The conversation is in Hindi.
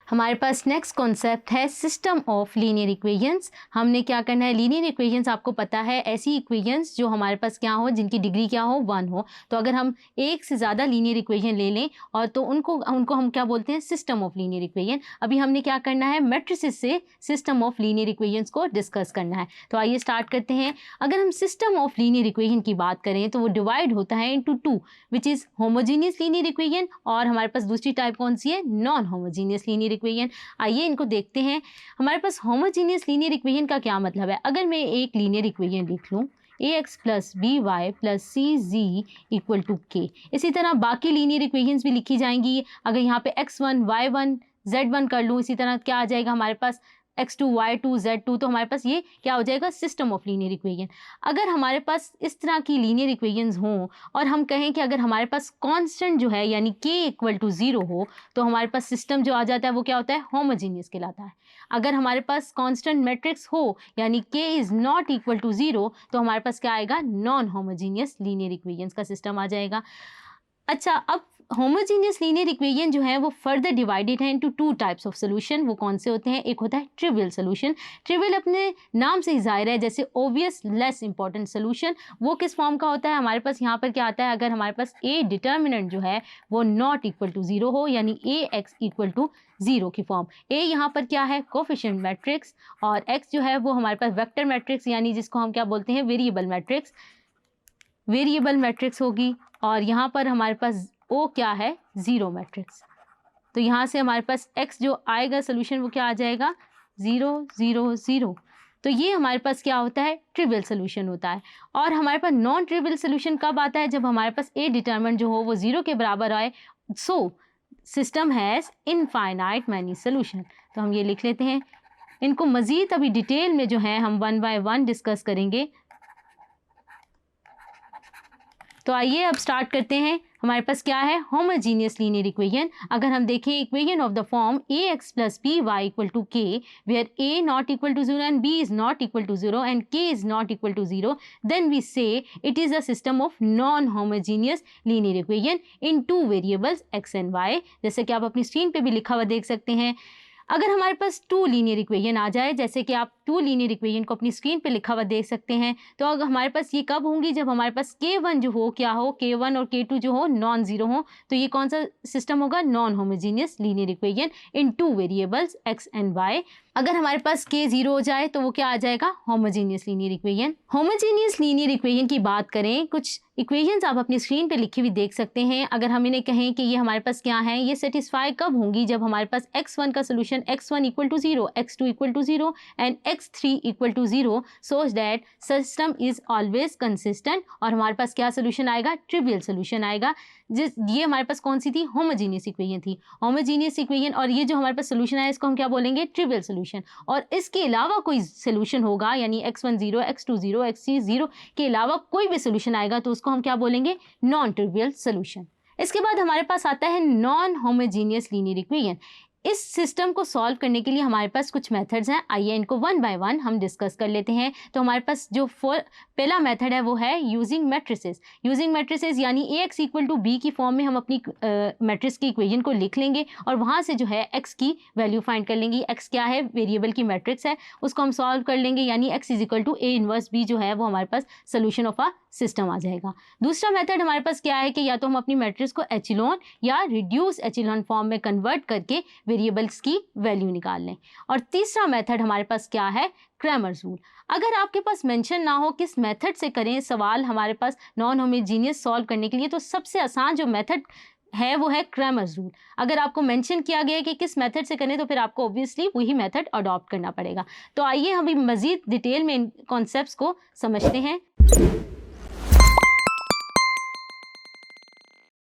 हमारे पास नेक्स्ट कॉन्सेप्ट है सिस्टम ऑफ लीनियर इक्वेशंस। हमने क्या करना है, लीनियर इक्वेशंस आपको पता है ऐसी इक्वेशंस जो हमारे पास क्या हो, जिनकी डिग्री क्या हो, 1 हो। तो अगर हम एक से ज़्यादा लीनियर इक्वेशन ले लें और तो उनको हम क्या बोलते हैं, सिस्टम ऑफ लीनियर इक्वेशन। अभी हमने क्या करना है, मैट्रिसेस से सिस्टम ऑफ लीनियर इक्वेशंस को डिस्कस करना है। तो आइए स्टार्ट करते हैं। अगर हम सिस्टम ऑफ लीनियर इक्वेशन की बात करें तो वो डिवाइड होता है into 2, which is homogeneous linear equation, और हमारे पास दूसरी टाइप कौन सी है, नॉन होमोजीनियस लीनियर इक्वेशन। आइए इनको देखते हैं। हमारे पास होमोजीनियस लीनियर इक्वेशन का क्या मतलब है। अगर मैं एक लीनियर इक्वेशन लिख लूँ ax plus B Y plus C Z equal to K, इसी तरह बाकी लीनियर इक्वेशंस भी लिखी जाएंगी। अगर यहाँ पे x1 y1 z1 कर लूँ, इसी तरह क्या आ जाएगा हमारे पास x2 y2 z2, तो हमारे पास ये क्या हो जाएगा, सिस्टम ऑफ लीनियर इक्वेशन। अगर हमारे पास इस तरह की लीनियर इक्वेशंस हों और हम कहें कि अगर हमारे पास कांस्टेंट जो है यानी k इक्वल टू 0 हो, तो हमारे पास सिस्टम जो आ जाता है वो क्या होता है, होमोजीनियस कहलाता है। अगर हमारे पास कांस्टेंट मैट्रिक्स हो यानी k is not equal to 0, तो हमारे पास क्या आएगा, नॉन होमोजीनियस लीनियर इक्वेशंस का सिस्टम आ जाएगा। अच्छा, अब होमोजीनियस लीनियर इक्वेशन जो है वो फर्दर डिवाइडेड है इनटू 2 टाइप्स ऑफ सोल्यूशन। वो कौन से होते हैं, एक होता है ट्रिवियल सोल्यूशन। ट्रिवियल अपने नाम से ही जाहिर है, जैसे ओबियस लेस इंपॉर्टेंट सोल्यूशन। वो किस फॉर्म का होता है, हमारे पास यहाँ पर क्या आता है, अगर हमारे पास ए डिटर्मिनेंट जो है वो नॉट इक्वल टू 0 हो, यानी ए एक्स इक्वल टू 0 की फॉर्म। ए यहाँ पर क्या है, कोफिशिएंट मैट्रिक्स, और एक्स जो है वो हमारे पास वेक्टर मैट्रिक्स, यानी जिसको हम क्या बोलते हैं, वेरिएबल मैट्रिक्स। वेरिएबल मैट्रिक्स होगी, और यहाँ पर हमारे पास ओ क्या है, 0 मैट्रिक्स। तो यहाँ से हमारे पास x जो आएगा सोल्यूशन वो क्या आ जाएगा, 0 0 0। तो ये हमारे पास क्या होता है, ट्रिवियल सोल्यूशन होता है। और हमारे पास नॉन ट्रिवियल सोल्यूशन कब आता है, जब हमारे पास ए डिटरमिनेंट जो हो वो 0 के बराबर आए। So system has infinite many solution. तो हम ये लिख लेते हैं। इनको मज़ीद अभी डिटेल में जो है हम 1 बाय 1 डिस्कस करेंगे। तो आइए अब स्टार्ट करते हैं। हमारे पास क्या है, होमोजीनियस लीनियर इक्वेशन। अगर हम देखें equation of the form ax plus B Y equal to K, where a not equal to 0 and b is not equal to 0 and k is not equal to 0, then we say it is a system of non homogeneous linear equation in 2 variables x and y। जैसे कि आप अपनी स्क्रीन पे भी लिखा हुआ देख सकते हैं। अगर हमारे पास 2 लीनियर इक्वेशन आ जाए, जैसे कि आप 2 लीनियर इक्वेशन को अपनी स्क्रीन पे लिखा हुआ देख सकते हैं, तो अगर हमारे पास ये कब होंगी, जब हमारे पास k1 जो हो क्या हो, k1 और k2 जो हो नॉन ज़ीरो हो। तो ये कौन सा सिस्टम होगा, non homogeneous linear equation in 2 variables x and y। अगर हमारे पास k 0 हो जाए तो वो क्या आ जाएगा, homogeneous linear equation. Homogeneous linear equation की बात करें, कुछ इक्वेशंस आप अपनी स्क्रीन पे लिखी हुई देख सकते हैं। अगर हम इन्हें कहें कि ये हमारे पास क्या है, ये सेटिस्फाई कब होंगी, जब हमारे पास x1 का solution x1 equal to 0, x2 equal to 0 and x3 equal to 0, so that system is always consistent. और हमारे पास क्या सोल्यूशन आएगा, ट्रिवियल सोल्यूशन आएगा। ये हमारे पास कौन सी थी, होमोजीनियस इक्वेशन थी, होमोजीनियस इक्वेशन। और ये जो हमारे पास सोल्यूशन है इसको हम क्या बोलेंगे, ट्रिवियल सोल्यूशन। और इसके अलावा कोई सोल्यूशन होगा, यानी x1 0, x2 0, x3 0 के अलावा कोई भी सोल्यूशन आएगा तो उसको हम क्या बोलेंगे, नॉन ट्रिवियल सोल्यूशन। इसके बाद हमारे पास आता है नॉन होमोजीनियस लीनियर इक्वेशन। इस सिस्टम को सॉल्व करने के लिए हमारे पास कुछ मेथड्स हैं। आइए इनको 1 बाय 1 हम डिस्कस कर लेते हैं। तो हमारे पास जो पहला मेथड है वो है यूजिंग मैट्रिसेस। यूजिंग मैट्रिसेस यानी ax इक्वल टू b की फॉर्म में हम अपनी मैट्रिक्स की इक्वेशन को लिख लेंगे और वहाँ से जो है x की वैल्यू फाइंड कर लेंगे। x क्या है, वेरिएबल की मैट्रिक्स है, उसको हम सॉल्व कर लेंगे, यानी x is equal to a inverse b जो है वो हमारे पास सोल्यूशन ऑफ अ सिस्टम आ जाएगा। दूसरा मेथड हमारे पास क्या है कि या तो हम अपनी मैट्रिक्स को एचिलॉन या रिड्यूस एचिलॉन फॉर्म में कन्वर्ट करके वेरिएबल्स की वैल्यू निकाल लें। और तीसरा मेथड हमारे पास क्या है, क्रैमर्स रूल। अगर आपके पास मेंशन ना हो किस मेथड से करें सवाल हमारे पास नॉन होमोजीनियस सॉल्व करने के लिए, तो सबसे आसान जो मेथड है वो है क्रैमर्स रूल। अगर आपको मेंशन किया गया है कि किस मेथड से करें तो फिर आपको ऑब्वियसली वही मेथड अडॉप्ट करना पड़ेगा। तो आइए हम मज़ीद डिटेल में इन कॉन्सेप्ट्स को समझते हैं।